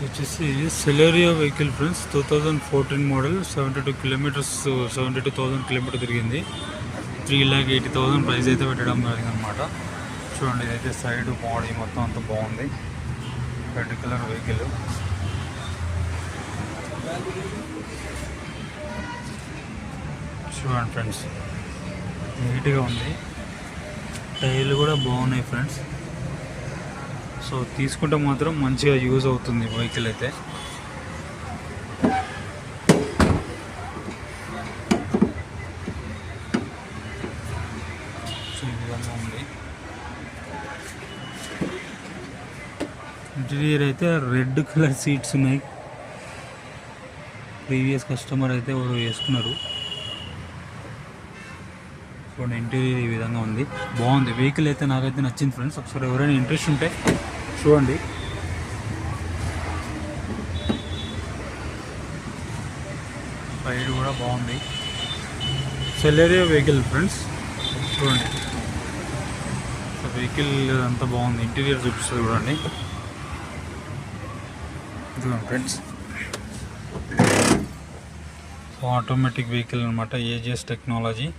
వచ్చేసి Celerio vehicle friends, 2014 model, 72,000 kilometer తిరిగింది. 3,80,000 price అయితే పెట్టడం జరిగింది అనమాట. చూడండి, ఇదైతే సైడ్ బాడీ మొత్తం అంతా బాగుంది. Red colour vehicle. చూడండి ఫ్రెండ్స్, నీట్గా ఉంది. టైర్లు కూడా బాగున్నాయి ఫ్రెండ్స్. సో తీసుకుంటే మాత్రం మంచిగా యూజ్ అవుతుంది వెహికల్ అయితే. సో ఈ విధంగా ఉంది. ఇంటీరియర్ అయితే రెడ్ కలర్ సీట్స్ ఉన్నాయి. ప్రీవియస్ కస్టమర్ అయితే ఎవరు వేసుకున్నారు. చూడండి, ఇంటీరియర్ ఈ విధంగా ఉంది. బాగుంది వెహికల్ అయితే, నాకైతే నచ్చింది ఫ్రెండ్స్. ఒకసారి ఎవరైనా ఇంట్రెస్ట్ ఉంటే చూడండి. సైడ్ కూడా బాగుంది. Celerio vehicle friends. చూడండి, వెహికల్ అంతా బాగుంది. ఇంటీరియర్ చూపిస్తుంది చూడండి. చూడండి ఫ్రెండ్స్, ఆటోమేటిక్ వెహికల్ అనమాట. AGs technology.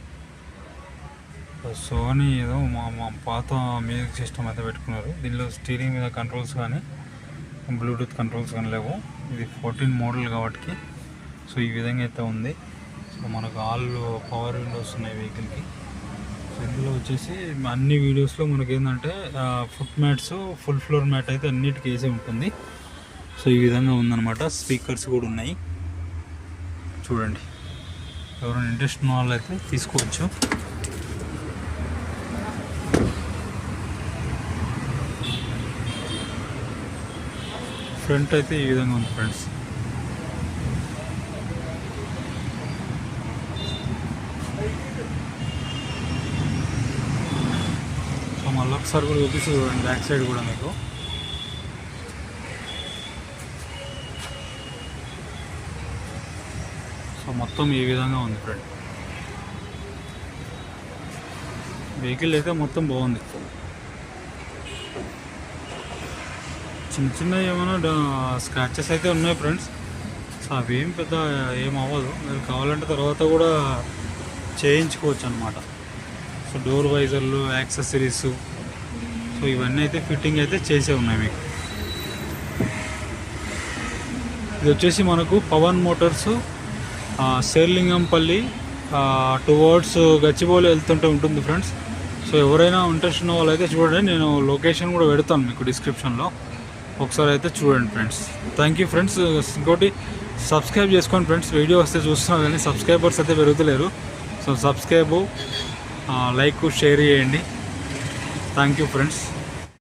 సోనీ ఏదో మా పాత మ్యూజిక్ సిస్టమ్ అయితే పెట్టుకున్నారు. దీనిలో స్టీరింగ్ మీద కంట్రోల్స్ కానీ బ్లూటూత్ కంట్రోల్స్ కానీ లేవు. ఇది 14 మోడల్ కాబట్టి సో ఈ విధంగా అయితే ఉంది. సో మనకు ఆల్ పవర్ విండోస్ ఉన్నాయి వెహికల్కి. సో ఇందులో వచ్చేసి అన్ని వీడియోస్లో మనకి ఏంటంటే foot mats, full floor mat అయితే అన్నిటికీ వేసే ఉంటుంది. సో ఈ విధంగా ఉందన్నమాట. స్పీకర్స్ కూడా ఉన్నాయి. చూడండి, ఎవరైనా ఇంట్రెస్ట్ ఉన్న వాళ్ళు అయితే తీసుకోవచ్చు. ఫ్రంట్ అయితే ఈ విధంగా ఉంది ఫ్రెండ్స్. సో మళ్ళీ ఒకసారి కూడా చూపిస్తుంది చూడండి, బ్యాక్ సైడ్ కూడా మీకు. సో మొత్తం ఈ విధంగా ఉంది ఫ్రెండ్. వెహికల్ అయితే మొత్తం బాగుంది. చిన్న చిన్న ఏమైనా స్క్రాచెస్ అయితే ఉన్నాయి ఫ్రెండ్స్. సో అవేం పెద్ద ఏం అవ్వదు. మీరు కావాలంటే తర్వాత కూడా చేయించుకోవచ్చు అనమాట. సో డోర్ వైజర్లు, యాక్సెసరీస్, సో ఇవన్నీ అయితే ఫిట్టింగ్ అయితే చేసే ఉన్నాయి మీకు. ఇది వచ్చేసి మనకు పవన్ మోటార్స్, శేర్లింగంపల్లి టువర్డ్స్ గచ్చిబౌలి వెళ్తుంటే ఉంటుంది ఫ్రెండ్స్. సో ఎవరైనా ఇంట్రెస్ట్ ఉన్న వాళ్ళు అయితే చూడండి. నేను లొకేషన్ కూడా పెడతాను మీకు డిస్క్రిప్షన్లో. ఒకసారి అయితే చూడండి ఫ్రెండ్స్. Thank you friends. ఇంకోటి సబ్స్క్రైబ్ చేసుకోండి ఫ్రెండ్స్. వీడియో వస్తే చూస్తున్నా కానీ సబ్స్క్రైబర్స్ అయితే పెరుగుతలేరు. సో సబ్స్క్రైబ్, లైక్, షేర్ చేయండి. Thank you friends.